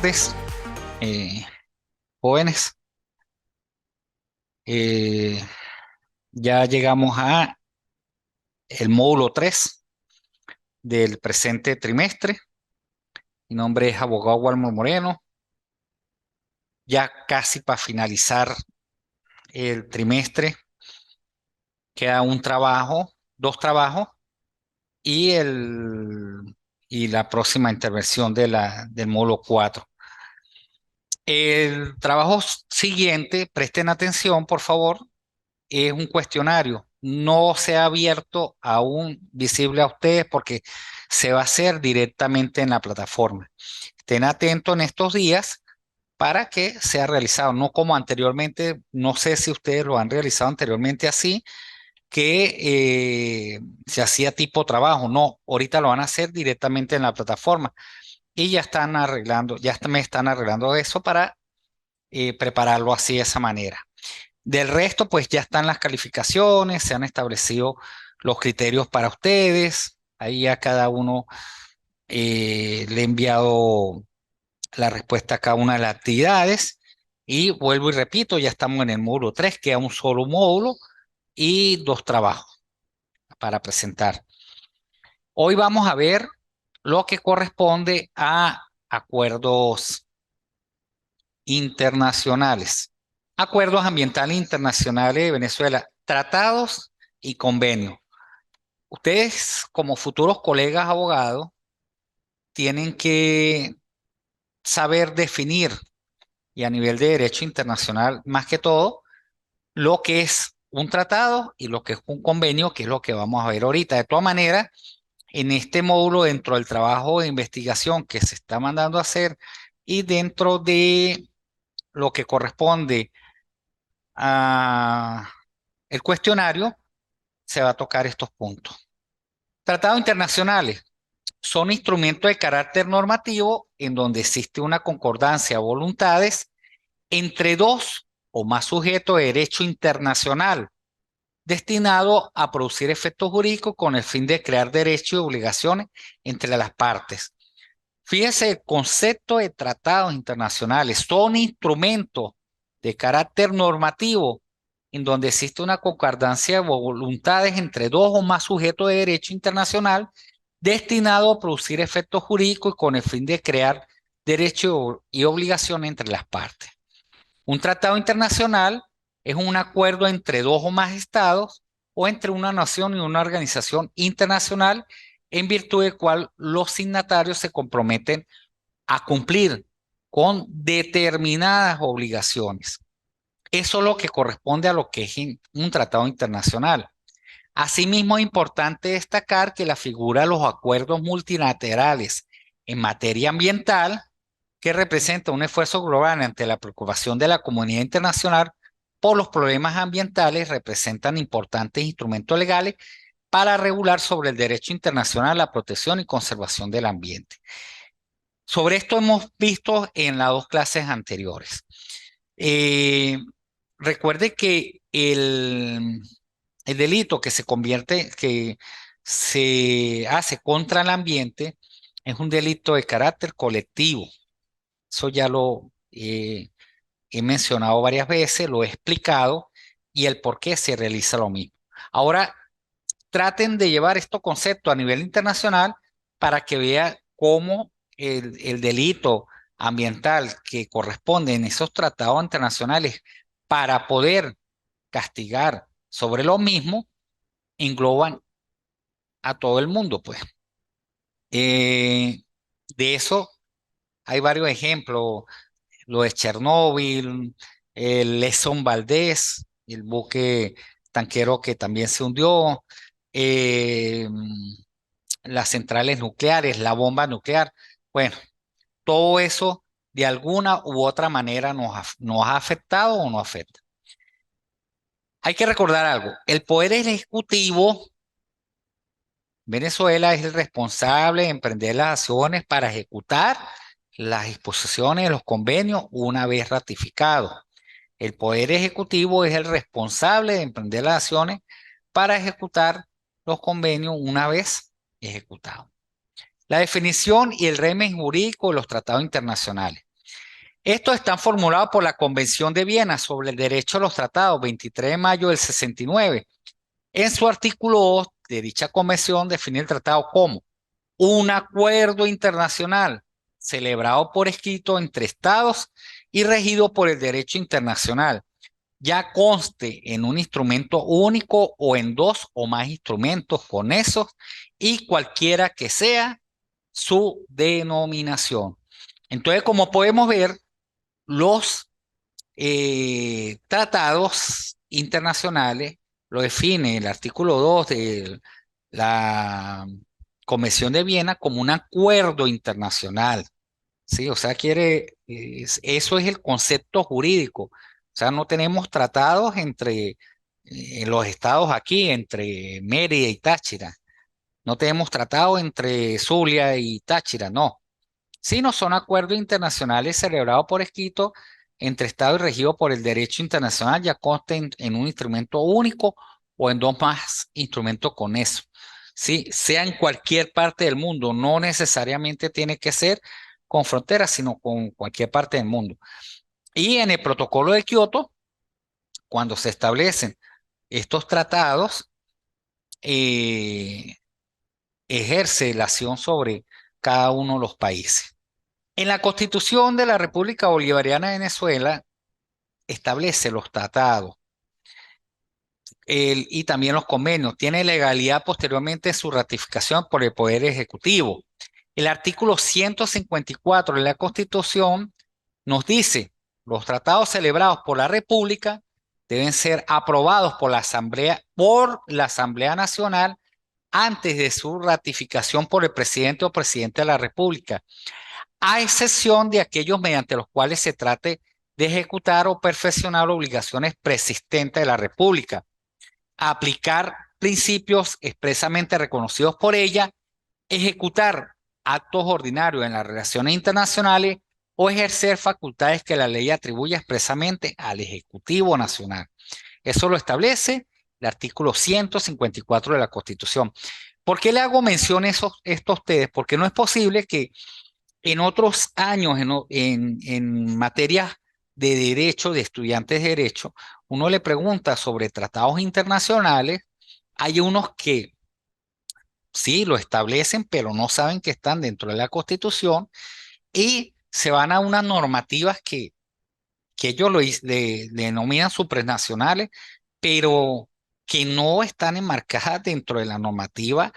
tardes, eh, jóvenes. Eh, ya llegamos a el módulo 3 del presente trimestre. Mi nombre es abogado Walmer Moreno. Ya casi para finalizar el trimestre, queda un trabajo, dos trabajos y, y la próxima intervención del módulo 4. El trabajo siguiente, presten atención, por favor, es un cuestionario. No se ha abierto aún visible a ustedes porque se va a hacer directamente en la plataforma. Estén atentos en estos días para que sea realizado, no como anteriormente. No sé si ustedes lo han realizado anteriormente así, que se hacía tipo trabajo. No, ahorita lo van a hacer directamente en la plataforma y ya están arreglando, me están arreglando eso para prepararlo así de esa manera. Del resto, pues ya están las calificaciones, se han establecido los criterios para ustedes. Ahí a cada uno le he enviado la respuesta a cada una de las actividades. Y vuelvo y repito, ya estamos en el módulo 3, queda un solo módulo y dos trabajos para presentar. Hoy vamos a ver lo que corresponde a acuerdos internacionales. Acuerdos ambientales internacionales de Venezuela, tratados y convenios. Ustedes, como futuros colegas abogados, tienen que saber definir, y a nivel de derecho internacional, más que todo, lo que es un tratado y lo que es un convenio, que es lo que vamos a ver ahorita. De todas maneras, en este módulo, dentro del trabajo de investigación que se está mandando a hacer y dentro de lo que corresponde a el cuestionario, se va a tocar estos puntos. Tratados internacionales son instrumentos de carácter normativo en donde existe una concordancia o voluntades entre dos o más sujetos de derecho internacional destinado a producir efectos jurídicos con el fin de crear derechos y obligaciones entre las partes. Fíjese, el concepto de tratados internacionales son instrumentos de carácter normativo en donde existe una concordancia de voluntades entre dos o más sujetos de derecho internacional destinado a producir efectos jurídicos con el fin de crear derechos y obligaciones entre las partes. Un tratado internacional es un acuerdo entre dos o más estados o entre una nación y una organización internacional en virtud del cual los signatarios se comprometen a cumplir con determinadas obligaciones. Eso es lo que corresponde a lo que es un tratado internacional. Asimismo, es importante destacar que la figura de los acuerdos multilaterales en materia ambiental, que representa un esfuerzo global ante la preocupación de la comunidad internacional por los problemas ambientales, representan importantes instrumentos legales para regular sobre el derecho internacional la protección y conservación del ambiente. Sobre esto hemos visto en las dos clases anteriores. Eh, Recuerde que el delito que que se hace contra el ambiente es un delito de carácter colectivo. Eso ya lo he mencionado varias veces, lo he explicado y el por qué se realiza lo mismo. Ahora, traten de llevar estos conceptos a nivel internacional para que vea cómo el delito ambiental que corresponde en esos tratados internacionales para poder castigar sobre lo mismo engloban a todo el mundo, pues. Eh, de eso hay varios ejemplos, lo de Chernóbil, el Exxon Valdez, el buque tanquero que también se hundió, eh, las centrales nucleares, la bomba nuclear. Bueno, todo eso de alguna u otra manera nos ha afectado o no afecta. Hay que recordar algo, el poder ejecutivo, Venezuela es el responsable de emprender las acciones para ejecutar las disposiciones de los convenios una vez ratificados. El Poder Ejecutivo es el responsable de emprender las acciones para ejecutar los convenios una vez ejecutados. La definición y el régimen jurídico de los tratados internacionales. Estos están formulados por la Convención de Viena sobre el Derecho a los Tratados, 23 de mayo del 69. En su artículo 2 de dicha convención define el tratado como un acuerdo internacional celebrado por escrito entre estados y regido por el derecho internacional, ya conste en un instrumento único o en dos o más instrumentos conexos y cualquiera que sea su denominación. Entonces, como podemos ver, los tratados internacionales lo define el artículo 2 de la Convención de Viena como un acuerdo internacional. Sí, o sea, eso es el concepto jurídico. O sea, no tenemos tratados entre los estados aquí, entre Mérida y Táchira. No tenemos tratado entre Zulia y Táchira, no. Sino son acuerdos internacionales celebrados por escrito entre estados y regidos por el derecho internacional, ya conste en un instrumento único o en dos más instrumentos con eso. Sí, sea en cualquier parte del mundo, no necesariamente tiene que ser con fronteras, sino con cualquier parte del mundo. Y en el protocolo de Kioto, cuando se establecen estos tratados, eh, ejerce la acción sobre cada uno de los países. En la Constitución de la República Bolivariana de Venezuela establece los tratados y también los convenios. Tiene legalidad posteriormente su ratificación por el Poder Ejecutivo. El artículo 154 de la Constitución nos dice, los tratados celebrados por la República deben ser aprobados por la Asamblea Nacional antes de su ratificación por el presidente o presidente de la República, a excepción de aquellos mediante los cuales se trate de ejecutar o perfeccionar obligaciones preexistentes de la República, aplicar principios expresamente reconocidos por ella, ejecutar actos ordinarios en las relaciones internacionales o ejercer facultades que la ley atribuye expresamente al Ejecutivo Nacional. Eso lo establece el artículo 154 de la Constitución. ¿Por qué le hago mención a esto a ustedes? Porque no es posible que en otros años, en materias de derecho, de estudiantes de derecho, uno le pregunta sobre tratados internacionales. Hay unos que sí lo establecen, pero no saben que están dentro de la Constitución y se van a unas normativas que ellos le denominan supranacionales, pero que no están enmarcadas dentro de la normativa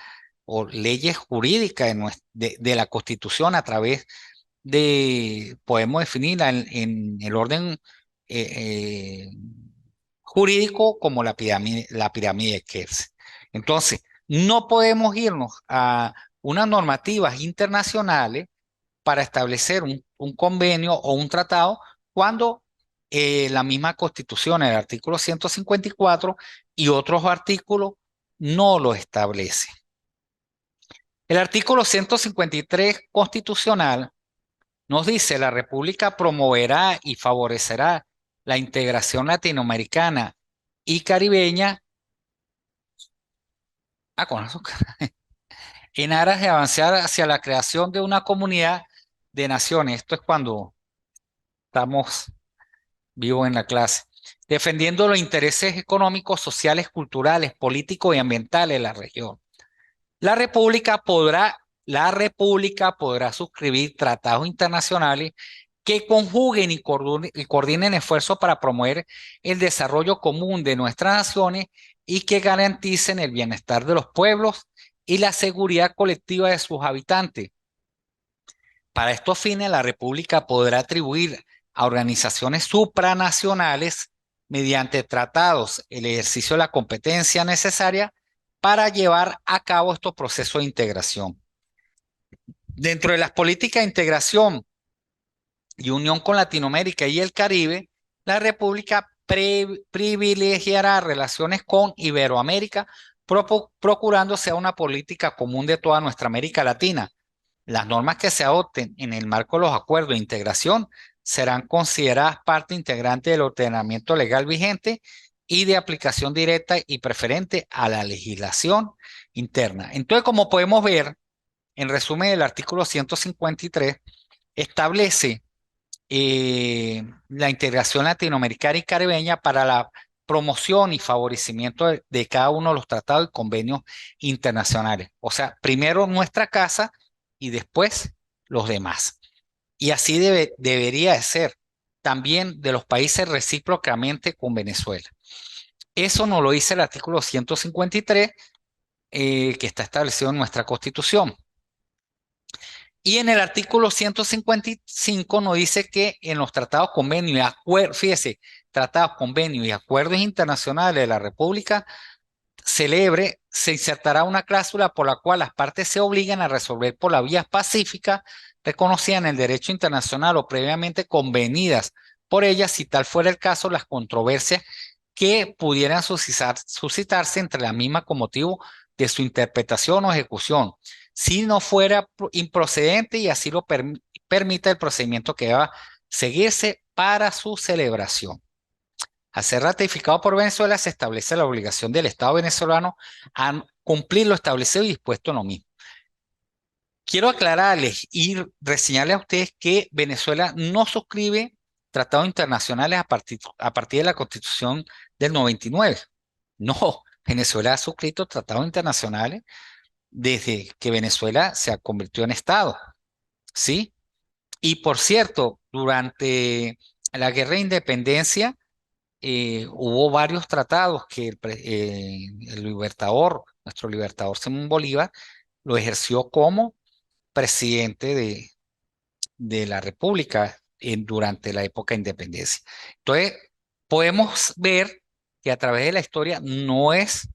o leyes jurídicas de la Constitución a través podemos definirla en el orden eh, eh, jurídico como la pirámide de Kelsen. Entonces, no podemos irnos a unas normativas internacionales para establecer un convenio o un tratado cuando la misma Constitución, el artículo 154 y otros artículos no lo establecen. El artículo 153 constitucional nos dice, la República promoverá y favorecerá la integración latinoamericana y caribeña con azúcar, en aras de avanzar hacia la creación de una comunidad de naciones. Esto es cuando estamos vivos en la clase. Defendiendo los intereses económicos, sociales, culturales, políticos y ambientales de la región. La República podrá suscribir tratados internacionales que conjuguen y coordinen esfuerzos para promover el desarrollo común de nuestras naciones y que garanticen el bienestar de los pueblos y la seguridad colectiva de sus habitantes. Para estos fines, la República podrá atribuir a organizaciones supranacionales mediante tratados el ejercicio de la competencia necesaria para llevar a cabo estos procesos de integración. Dentro de las políticas de integración y unión con Latinoamérica y el Caribe, la República privilegiará relaciones con Iberoamérica, procurando sea una política común de toda nuestra América Latina. Las normas que se adopten en el marco de los acuerdos de integración serán consideradas parte integrante del ordenamiento legal vigente y de aplicación directa y preferente a la legislación interna. Entonces, como podemos ver, en resumen, el artículo 153 establece la integración latinoamericana y caribeña para la promoción y favorecimiento de cada uno de los tratados y convenios internacionales. O sea, primero nuestra casa y después los demás. Y así debería de ser también de los países recíprocamente con Venezuela. Eso nos lo dice el artículo 153, que está establecido en nuestra Constitución. Y en el artículo 155 nos dice que en los tratados, convenios y acuerdos, fíjese, tratados, convenios y acuerdos internacionales de la República se insertará una cláusula por la cual las partes se obligan a resolver por la vía pacífica reconocida en el derecho internacional o previamente convenidas por ellas, si tal fuera el caso, las controversias que pudieran suscitarse entre la misma con motivo de su interpretación o ejecución, si no fuera improcedente y así lo permita el procedimiento que va a seguirse para su celebración. Al ser ratificado por Venezuela, se establece la obligación del Estado venezolano a cumplir lo establecido y dispuesto en lo mismo. Quiero aclararles y reseñarles a ustedes que Venezuela no suscribe tratados internacionales a partir de la Constitución del 99. No, Venezuela ha suscrito tratados internacionales desde que Venezuela se convirtió en Estado, ¿sí? Y por cierto, durante la guerra de independencia, hubo varios tratados que el libertador, nuestro libertador Simón Bolívar, lo ejerció como presidente de la República durante la época de independencia. Entonces, podemos ver que a través de la historia no es,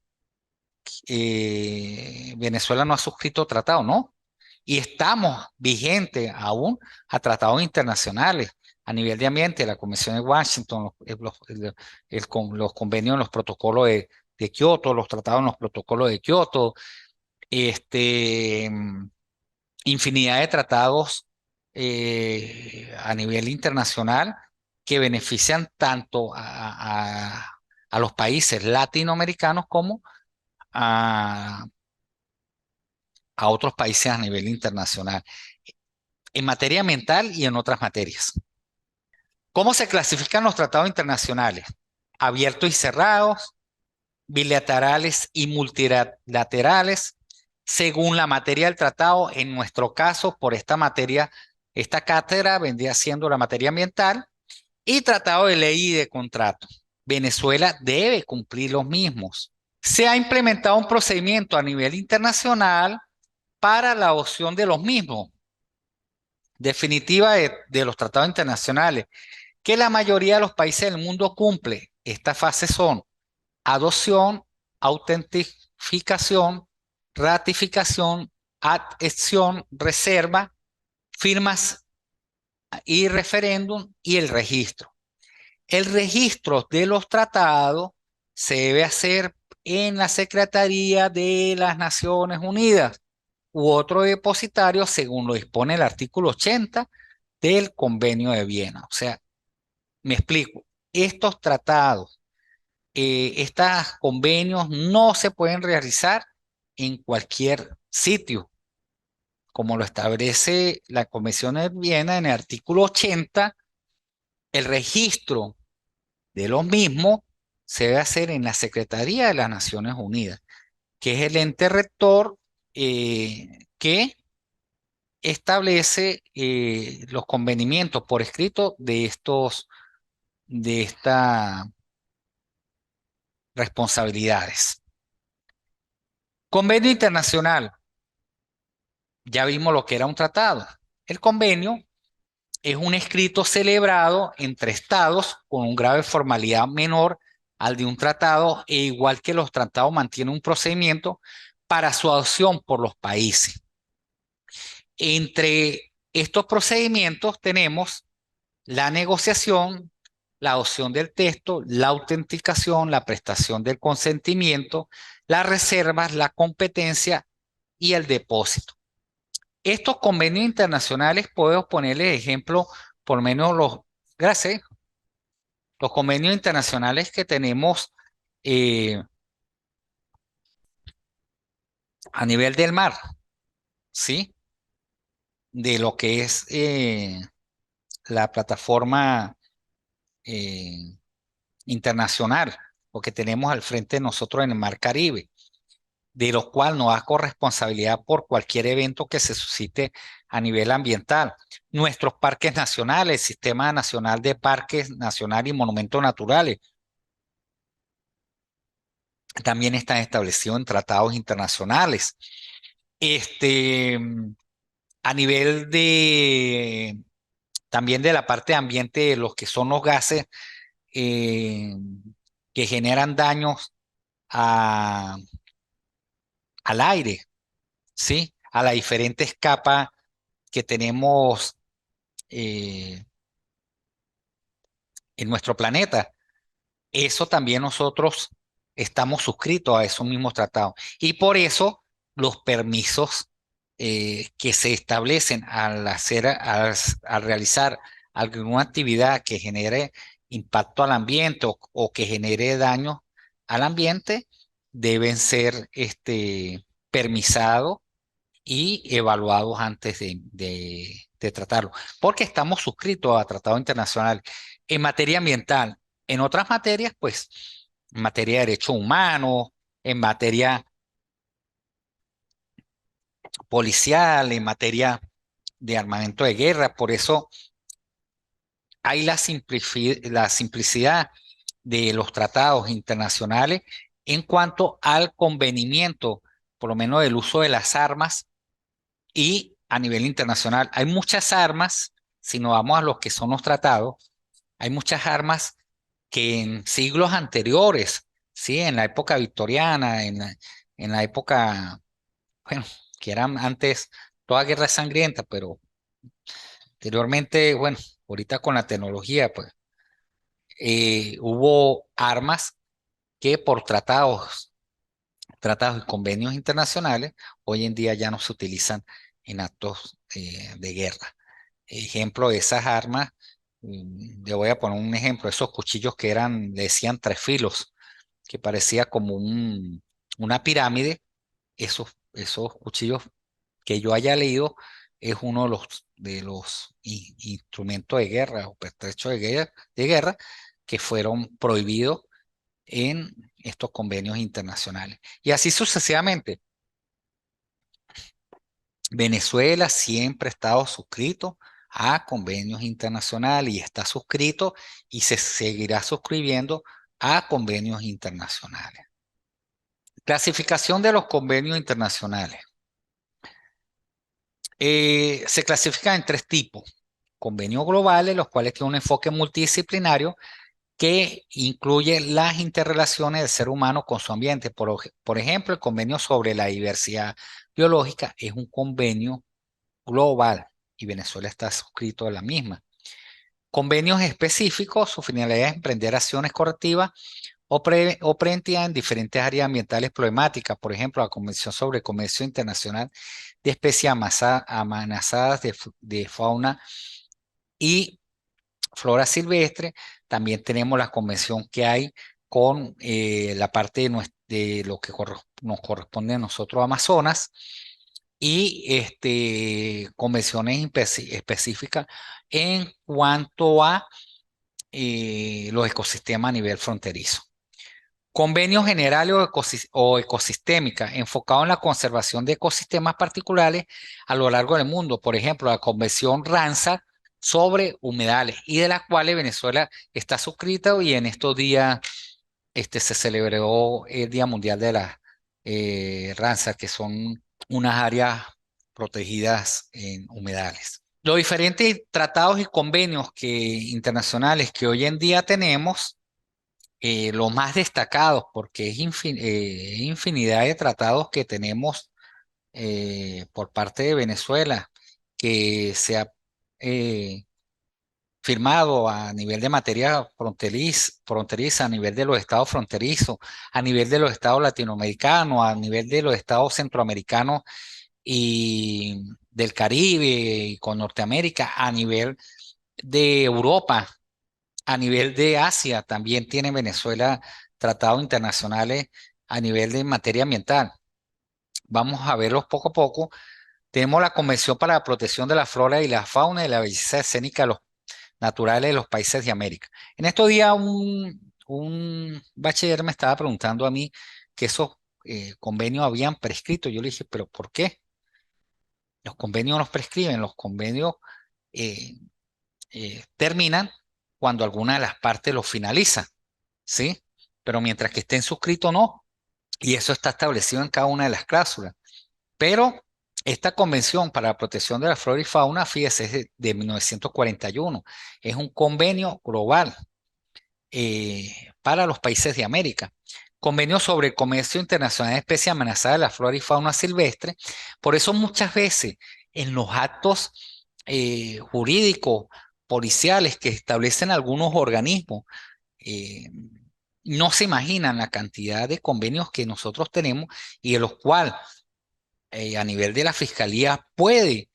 Venezuela no ha suscrito tratado, ¿no? Y estamos vigentes aún a tratados internacionales a nivel de ambiente, la Convención de Washington, los convenios, los protocolos de Kioto, los tratados en los protocolos de Kioto, este, infinidad de tratados a nivel internacional que benefician tanto a los países latinoamericanos como a, a otros países a nivel internacional, en materia ambiental y en otras materias. ¿Cómo se clasifican los tratados internacionales? Abiertos y cerrados, bilaterales y multilaterales, según la materia del tratado. En nuestro caso, por esta materia, esta cátedra vendría siendo la materia ambiental y tratado de ley y de contrato. Venezuela debe cumplir los mismos. Se ha implementado un procedimiento a nivel internacional para la adopción de los mismos, definitiva de los tratados internacionales, que la mayoría de los países del mundo cumple. Estas fases son adopción, autentificación, ratificación, adhesión, reserva, firmas y referéndum y el registro. El registro de los tratados se debe hacer en la Secretaría de las Naciones Unidas u otro depositario según lo dispone el artículo 80 del Convenio de Viena. O sea, me explico, estos tratados, estos convenios no se pueden realizar en cualquier sitio, como lo establece la Convención de Viena en el artículo 80. El registro de los mismos se debe hacer en la Secretaría de las Naciones Unidas, que es el ente rector que establece los convenimientos por escrito de estas responsabilidades. Convenio internacional. Ya vimos lo que era un tratado. El convenio es un escrito celebrado entre estados con un grado de formalidad menor al de un tratado, e igual que los tratados mantiene un procedimiento para su adopción por los países. Entre estos procedimientos tenemos la negociación, la adopción del texto, la autenticación, la prestación del consentimiento, las reservas, la competencia y el depósito. Estos convenios internacionales, puedo ponerles ejemplo, por lo menos gracias, los convenios internacionales que tenemos eh, a nivel del mar, ¿sí? De lo que es la plataforma eh, internacional, o que tenemos al frente de nosotros en el Mar Caribe, de lo cual nos da corresponsabilidad por cualquier evento que se suscite a nivel ambiental. Nuestros parques nacionales, Sistema Nacional de Parques Nacionales y Monumentos Naturales, también están establecidos en tratados internacionales. Este, a nivel de también de la parte de ambiente, de los que son los gases eh, que generan daños a- al aire, ¿sí? A las diferentes capas que tenemos eh, en nuestro planeta. Eso también nosotros estamos suscritos a esos mismos tratados. Y por eso los permisos que se establecen al realizar alguna actividad que genere impacto al ambiente o que genere daño al ambiente deben ser permisados y evaluados antes de tratarlo, porque estamos suscritos a tratados internacionales en materia ambiental. En otras materias, pues, en materia de derechos humanos, en materia policial, en materia de armamento de guerra. Por eso hay la simplicidad de los tratados internacionales en cuanto al convenimiento, por lo menos del uso de las armas. Y a nivel internacional, hay muchas armas, si nos vamos a los que son los tratados, hay muchas armas que en siglos anteriores, ¿sí? En la época victoriana, en la época, bueno, que eran antes toda guerra sangrienta, pero anteriormente, bueno, ahorita con la tecnología, pues hubo armas que por tratados y convenios internacionales, hoy en día ya no se utilizan en actos de guerra. Ejemplo de esas armas, le voy a poner un ejemplo, esos cuchillos que eran, le decían tres filos, que parecía como una pirámide, esos cuchillos que yo haya leído es uno de los instrumentos de guerra o pertrechos de guerra que fueron prohibidos en estos convenios internacionales. Y así sucesivamente. Venezuela siempre ha estado suscrito a convenios internacionales y está suscrito y se seguirá suscribiendo a convenios internacionales. Clasificación de los convenios internacionales. Se clasifican en tres tipos. Convenios globales, los cuales tienen un enfoque multidisciplinario que incluye las interrelaciones del ser humano con su ambiente. Por ejemplo, el convenio sobre la diversidad biológica es un convenio global y Venezuela está suscrito a la misma. Convenios específicos, su finalidad es emprender acciones correctivas o preventivas en diferentes áreas ambientales problemáticas. Por ejemplo, la Convención sobre el Comercio Internacional de Especies Amenazadas de Fauna y Flora Silvestre. También tenemos la convención que hay con la parte de lo que nos corresponde a nosotros, Amazonas, y convenciones específicas en cuanto a los ecosistemas a nivel fronterizo. Convenios generales o ecosistémicas enfocados en la conservación de ecosistemas particulares a lo largo del mundo. Por ejemplo, la Convención Ramsar sobre humedales y de la cual Venezuela está suscrita y en estos días se celebró el Día Mundial de las Ramsar, que son unas áreas protegidas en humedales. Los diferentes tratados y convenios internacionales que hoy en día tenemos, los más destacados, porque es infinidad de tratados que tenemos por parte de Venezuela, que se ha eh, firmado a nivel de materia fronteriza, a nivel de los estados fronterizos, a nivel de los estados latinoamericanos, a nivel de los estados centroamericanos y del Caribe y con Norteamérica, a nivel de Europa, a nivel de Asia, también tiene Venezuela tratados internacionales a nivel de materia ambiental. Vamos a verlos poco a poco. Tenemos la Convención para la Protección de la Flora y la Fauna y la Belleza Escénica naturales de los países de América. En estos días un bachiller me estaba preguntando a mí que esos convenios habían prescrito. Yo le dije, pero ¿por qué? Los convenios no prescriben, los convenios eh, terminan cuando alguna de las partes los finaliza, ¿sí? Pero mientras que estén suscritos, no. Y eso está establecido en cada una de las cláusulas. Pero esta Convención para la Protección de la Flora y Fauna, fíjese, es de 1941. Es un convenio global para los países de América. Convenio sobre el comercio internacional de especies amenazadas de la flora y fauna silvestre. Por eso muchas veces en los actos jurídicos, policiales que establecen algunos organismos, eh, no se imaginan la cantidad de convenios que nosotros tenemos y de los cuales a nivel de la fiscalía puede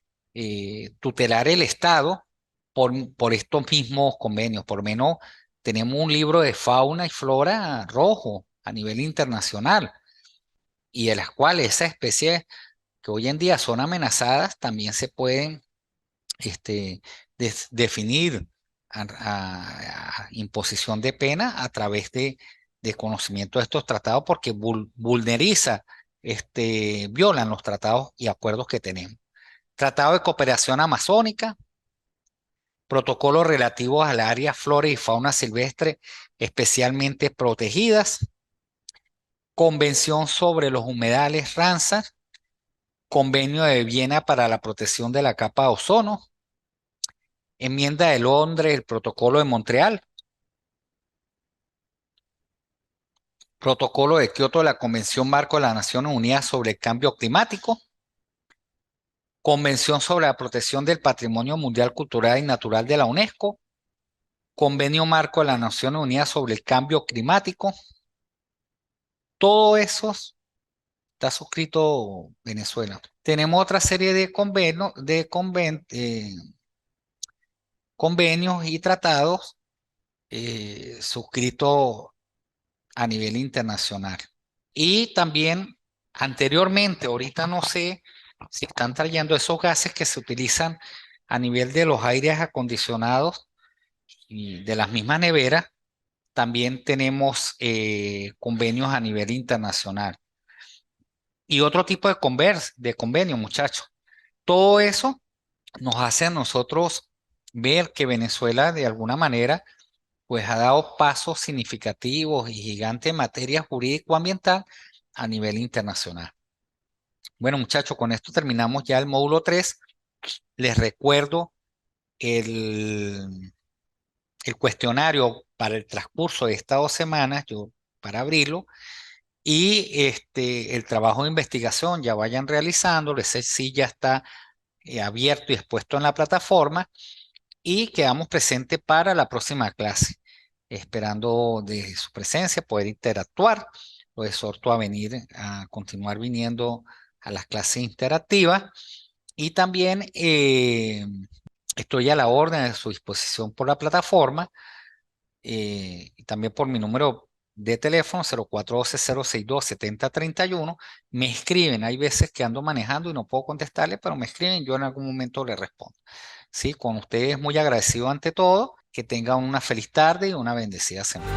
tutelar el Estado por estos mismos convenios. Por lo menos tenemos un libro de fauna y flora rojo a nivel internacional y de las cuales esas especies que hoy en día son amenazadas también se pueden este, definir a imposición de pena a través de conocimiento de estos tratados porque vulneriza, violan los tratados y acuerdos que tenemos. Tratado de Cooperación Amazónica, protocolos relativos al área flora y fauna silvestre especialmente protegidas, Convención sobre los humedales Ramsar, Convenio de Viena para la protección de la capa de ozono, Enmienda de Londres, el Protocolo de Montreal, Protocolo de Kioto de la Convención Marco de las Naciones Unidas sobre el Cambio Climático, Convención sobre la Protección del Patrimonio Mundial Cultural y Natural de la UNESCO, Convenio Marco de las Naciones Unidas sobre el Cambio Climático. Todo eso está suscrito Venezuela. Tenemos otra serie de convenios y tratados suscritos a nivel internacional. Y también anteriormente, ahorita no sé si están trayendo esos gases que se utilizan a nivel de los aires acondicionados y de las mismas neveras, también tenemos convenios a nivel internacional. Y otro tipo de convenio, muchachos. Todo eso nos hace a nosotros ver que Venezuela de alguna manera pues ha dado pasos significativos y gigantes en materia jurídico-ambiental a nivel internacional. Bueno, muchachos, con esto terminamos ya el módulo 3. Les recuerdo el, el cuestionario para el transcurso de estas 2 semanas, yo para abrirlo, y el trabajo de investigación ya vayan realizando, ese sí ya está abierto y expuesto en la plataforma y quedamos presentes para la próxima clase, esperando de su presencia poder interactuar. Los exhorto a venir, a continuar viniendo a las clases interactivas y también estoy a la orden de su disposición por la plataforma y también por mi número de teléfono 0412-062-7031. Me escriben, hay veces que ando manejando y no puedo contestarle, pero me escriben, yo en algún momento les respondo. Sí, con ustedes muy agradecido ante todo, que tengan una feliz tarde y una bendecida semana.